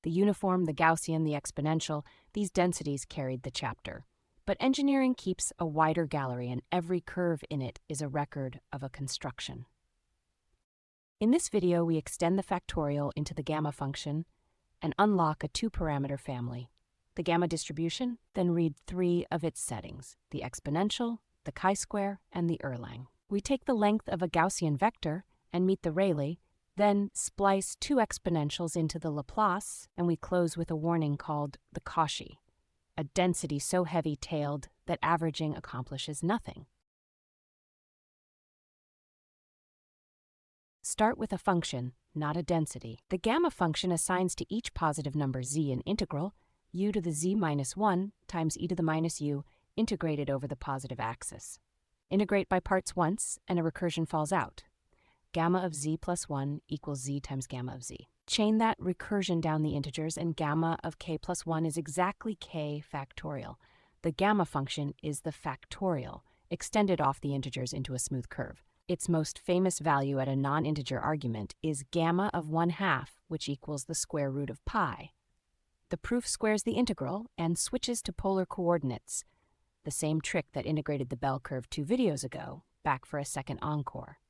The uniform, the Gaussian, the exponential, these densities carried the chapter. But engineering keeps a wider gallery, and every curve in it is a record of a construction. In this video, we extend the factorial into the gamma function and unlock a two-parameter family. The gamma distribution, then read three of its settings: the exponential, the chi-square, and the Erlang. We take the length of a Gaussian vector and meet the Rayleigh, then splice two exponentials into the Laplace, and we close with a warning called the Cauchy, a density so heavy-tailed that averaging accomplishes nothing. Start with a function, not a density. The gamma function assigns to each positive number z an integral, u to the z minus 1 times e to the minus u, integrated over the positive axis. Integrate by parts once, and a recursion falls out. Gamma of z plus 1 equals z times gamma of z. Chain that recursion down the integers, and gamma of k plus 1 is exactly k factorial. The gamma function is the factorial, extended off the integers into a smooth curve. Its most famous value at a non-integer argument is gamma of 1/2, which equals the square root of pi. The proof squares the integral and switches to polar coordinates, the same trick that integrated the bell curve 2 videos ago, back for a second encore.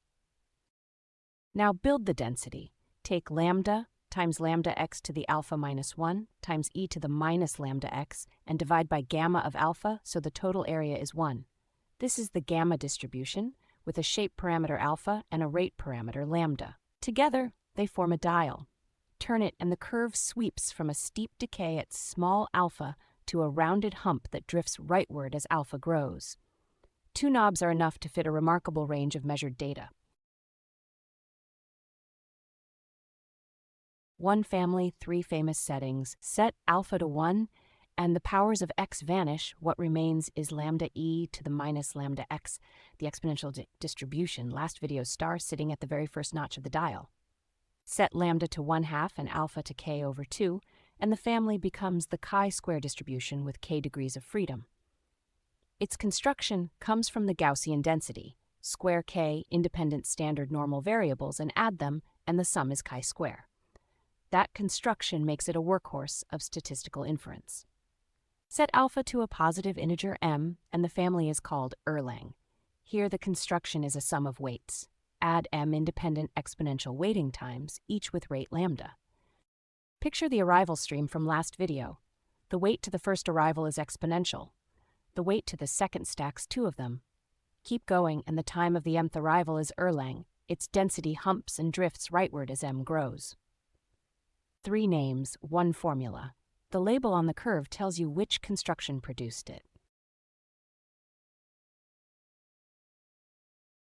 Now build the density. Take lambda times lambda x to the alpha minus 1 times e to the minus lambda x and divide by gamma of alpha, so the total area is 1. This is the gamma distribution, with a shape parameter alpha and a rate parameter lambda. Together, they form a dial. Turn it and the curve sweeps from a steep decay at small alpha to a rounded hump that drifts rightward as alpha grows. Two knobs are enough to fit a remarkable range of measured data. One family, three famous settings. Set alpha to 1, and the powers of x vanish. What remains is lambda e to the minus lambda x, the exponential distribution, last video's star sitting at the very first notch of the dial. Set lambda to 1/2 and alpha to k over 2, and the family becomes the chi-square distribution with k degrees of freedom. Its construction comes from the Gaussian density. Square k independent standard normal variables and add them, and the sum is chi-square. That construction makes it a workhorse of statistical inference. Set alpha to a positive integer m, and the family is called Erlang. Here the construction is a sum of weights. Add m independent exponential weighting times, each with rate lambda. Picture the arrival stream from last video. The weight to the first arrival is exponential. The weight to the second stacks two of them. Keep going, and the time of the mth arrival is Erlang. Its density humps and drifts rightward as m grows. 3 names, 1 formula. The label on the curve tells you which construction produced it.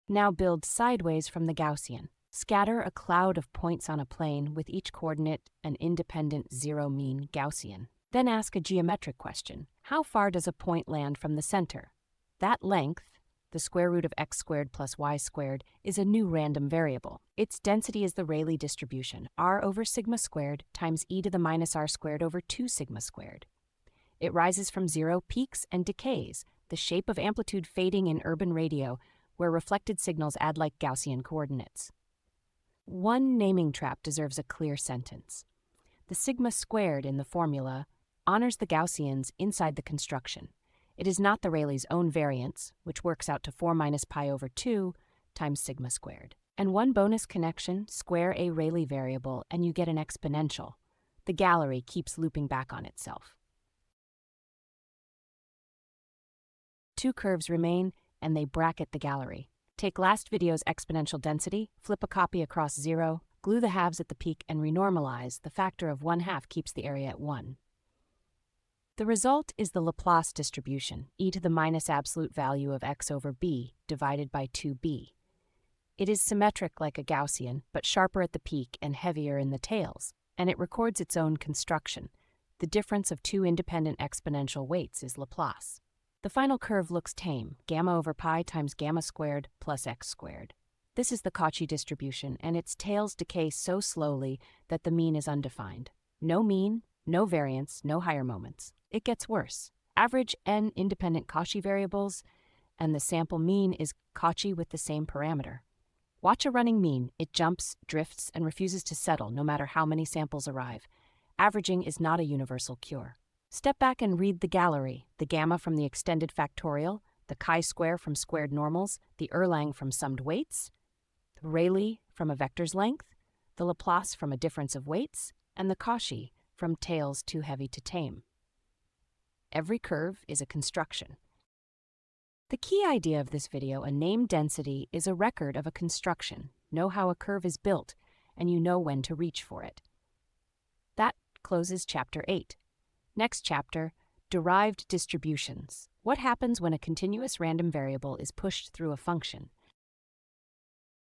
Now build sideways from the Gaussian. Scatter a cloud of points on a plane with each coordinate an independent zero-mean Gaussian. Then ask a geometric question. How far does a point land from the center? That length, the square root of x squared plus y squared, is a new random variable. Its density is the Rayleigh distribution, r over sigma squared times e to the minus r squared over 2 sigma squared. It rises from 0, peaks, and decays, the shape of amplitude fading in urban radio, where reflected signals add like Gaussian coordinates. One naming trap deserves a clear sentence. The sigma squared in the formula honors the Gaussians inside the construction. It is not the Rayleigh's own variance, which works out to 4 minus pi over 2 times sigma squared. And one bonus connection, square a Rayleigh variable, and you get an exponential. The gallery keeps looping back on itself. 2 curves remain, and they bracket the gallery. Take last video's exponential density, flip a copy across 0, glue the halves at the peak, and renormalize. The factor of 1/2 keeps the area at 1. The result is the Laplace distribution, e to the minus absolute value of x over b, divided by 2b. It is symmetric like a Gaussian, but sharper at the peak and heavier in the tails, and it records its own construction. The difference of 2 independent exponential weights is Laplace. The final curve looks tame, gamma over pi times gamma squared plus x squared. This is the Cauchy distribution, and its tails decay so slowly that the mean is undefined. No mean, no variance, no higher moments. It gets worse. Average n independent Cauchy variables, and the sample mean is Cauchy with the same parameter. Watch a running mean. It jumps, drifts, and refuses to settle no matter how many samples arrive. Averaging is not a universal cure. Step back and read the gallery: the gamma from the extended factorial, the chi-square from squared normals, the Erlang from summed weights, the Rayleigh from a vector's length, the Laplace from a difference of weights, and the Cauchy from tails too heavy to tame. Every curve is a construction. The key idea of this video, a named density, is a record of a construction. Know how a curve is built, and you know when to reach for it. That closes Chapter 8. Next chapter, derived distributions. What happens when a continuous random variable is pushed through a function?